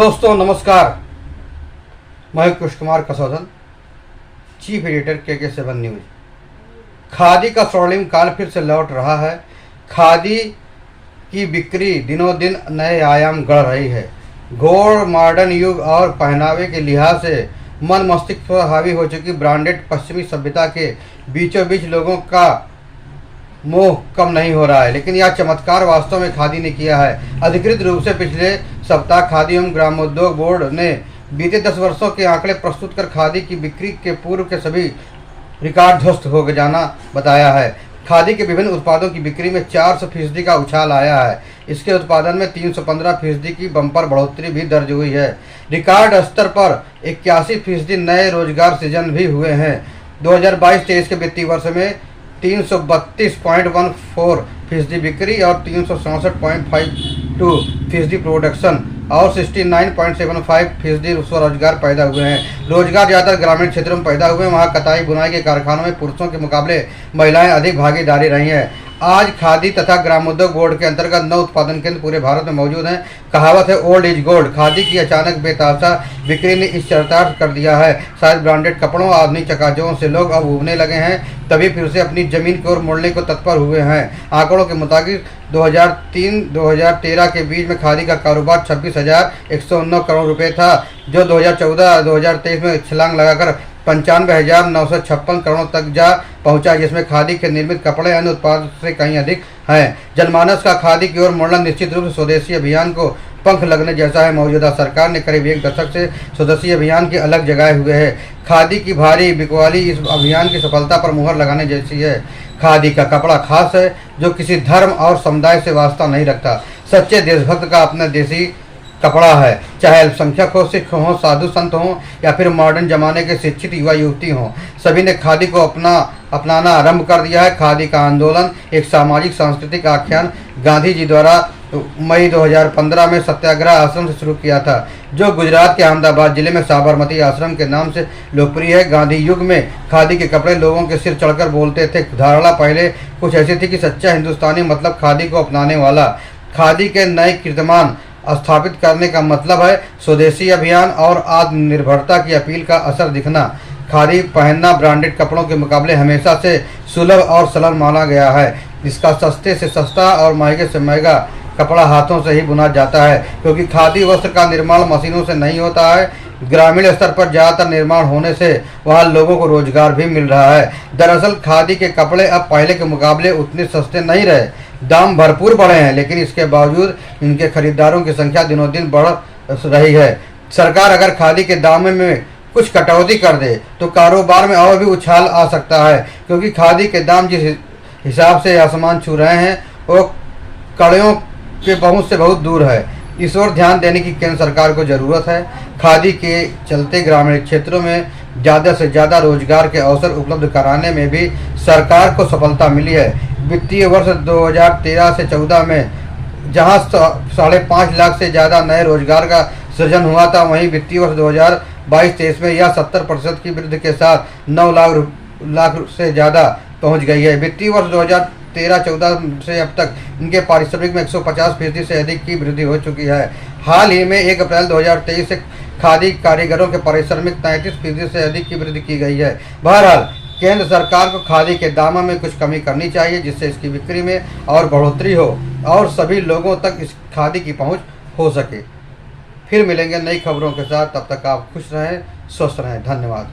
दोस्तों नमस्कार। मैं Krishna Kumar Kasaudhan, chief editor KK7 news. Khadi का स्वर्णिम काल फिर से लौट रहा है। खादी की बिक्री दिनों दिन नए आयाम गढ़ रही है। घोर मॉडर्न युग और पहनावे के लिहाज से मन मस्तिष्क पर हावी हो चुकी ब्रांडेड पश्चिमी सभ्यता के बीचों बीच लोगों का मोह कम नहीं हो रहा है। लेकिन यह चमत्कार वास्तव में खादी ने किया है। अधिकृत रूप से पिछले सप्ताह खादी एवं ग्रामोद्योग बोर्ड ने बीते 10 वर्षों के आंकड़े प्रस्तुत कर खादी की बिक्री के पूर्व के सभी रिकॉर्ड ध्वस्त हो जाना बताया है। खादी के विभिन्न उत्पादों की बिक्री में 400% का उछाल आया है। इसके उत्पादन में 315% की बम्पर बढ़ोतरी भी दर्ज हुई है। रिकॉर्ड स्तर पर 81% नए रोजगार सृजन भी हुए हैं। 2022-23 के वित्तीय वर्ष में 332.14% बिक्री और 367.52% प्रोडक्शन और 69.75% स्वरोजगार पैदा हुए हैं। रोजगार ज़्यादातर ग्रामीण क्षेत्रों में पैदा हुए हैं। वहाँ कताई बुनाई के कारखानों में पुरुषों के मुकाबले महिलाएं अधिक भागीदारी रही हैं। आज खादी तथा ग्रामोद्योग बोर्ड के अंतर्गत 9 उत्पादन केंद्र पूरे भारत में मौजूद हैं। कहावत है ओल्ड इज गोल्ड। खादी की अचानक बेतासा बिक्री ने इस चरितार्थ कर दिया है। शायद ब्रांडेड कपड़ों आधुनिक चकाचौंध से लोग अब उबने लगे हैं, तभी फिर से अपनी जमीन की ओर मुड़ने को तत्पर हुए हैं। आंकड़ों के मुताबिक 2003-2013 के बीच में खादी का कारोबार 26,109 करोड़ रुपए था, जो 2014-2023 में छलांग लगाकर 95,956 करोड़ तक जा पहुंचा, जिसमें खादी के निर्मित कपड़े अन्य उत्पाद से कहीं अधिक हैं। जनमानस का खादी की ओर मुड़ना निश्चित रूप से स्वदेशी अभियान को पंख लगने जैसा है। मौजूदा सरकार ने करीब 1 दशक से स्वदेशी अभियान की अलग जगाए हुए है। खादी की भारी बिकवाली इस अभियान की सफलता पर मुहर लगाने जैसी है। खादी का कपड़ा खास है, जो किसी धर्म और समुदाय से वास्ता नहीं रखता। सच्चे देशभक्त का अपना देसी कपड़ा है, चाहे अल्पसंख्यक हो, सिख हो, साधु संत हो या फिर मॉडर्न जमाने के शिक्षित युवा युवती हो, सभी ने खादी को अपनाना आरंभ कर दिया है। खादी का आंदोलन एक सामाजिक सांस्कृतिक आख्यान गांधी जी द्वारा मई 2015 में सत्याग्रह आश्रम से शुरू किया था, जो गुजरात के अहमदाबाद जिले में साबरमती आश्रम के नाम से लोकप्रिय है। गांधी युग में खादी के कपड़े लोगों के सिर चढ़कर बोलते थे। धारणा पहले कुछ ऐसी थी कि सच्चा हिंदुस्तानी मतलब खादी को अपनाने वाला। खादी के नए कीर्तिमान स्थापित करने का मतलब है स्वदेशी अभियान और आत्मनिर्भरता की अपील का असर दिखना। खादी पहनना ब्रांडेड कपड़ों के मुकाबले हमेशा से सुलभ और सरल माना गया है। इसका सस्ते से सस्ता और महंगे से महंगा कपड़ा हाथों से ही बुना जाता है, क्योंकि खादी वस्त्र का निर्माण मशीनों से नहीं होता है। ग्रामीण स्तर पर ज़्यादातर निर्माण होने से वहाँ लोगों को रोजगार भी मिल रहा है। दरअसल खादी के कपड़े अब पहले के मुकाबले उतने सस्ते नहीं रहे। दाम भरपूर बढ़े हैं, लेकिन इसके बावजूद इनके खरीदारों की संख्या दिनों दिन बढ़ रही है। सरकार अगर खादी के दाम में कुछ कटौती कर दे तो कारोबार में और भी उछाल आ सकता है, क्योंकि खादी के दाम जिस हिसाब से आसमान छू रहे हैं वो कड़ियों के पहुँच से बहुत दूर है। इस ओर ध्यान देने की केंद्र सरकार को ज़रूरत है। खादी के चलते ग्रामीण क्षेत्रों में ज़्यादा से ज़्यादा रोजगार के अवसर उपलब्ध कराने में भी सरकार को सफलता मिली है। वित्तीय वर्ष 2013 से 14 में जहां 5.5 लाख से ज़्यादा नए रोजगार का सृजन हुआ था, वहीं वित्तीय वर्ष 2022-23 में यह 70% की वृद्धि के साथ 9 लाख से ज़्यादा पहुंच गई है। वित्तीय वर्ष 2013-14 से अब तक इनके पारिश्रमिक में 150% से अधिक की वृद्धि हो चुकी है। हाल ही में 1 अप्रैल 2023 से खादी कारीगरों के पारिश्रमिक 33% से अधिक की वृद्धि की गई है। बहरहाल केंद्र सरकार को खादी के दामों में कुछ कमी करनी चाहिए, जिससे इसकी बिक्री में और बढ़ोतरी हो और सभी लोगों तक इस खादी की पहुंच हो सके। फिर मिलेंगे नई खबरों के साथ। तब तक आप खुश रहें, स्वस्थ रहें। धन्यवाद।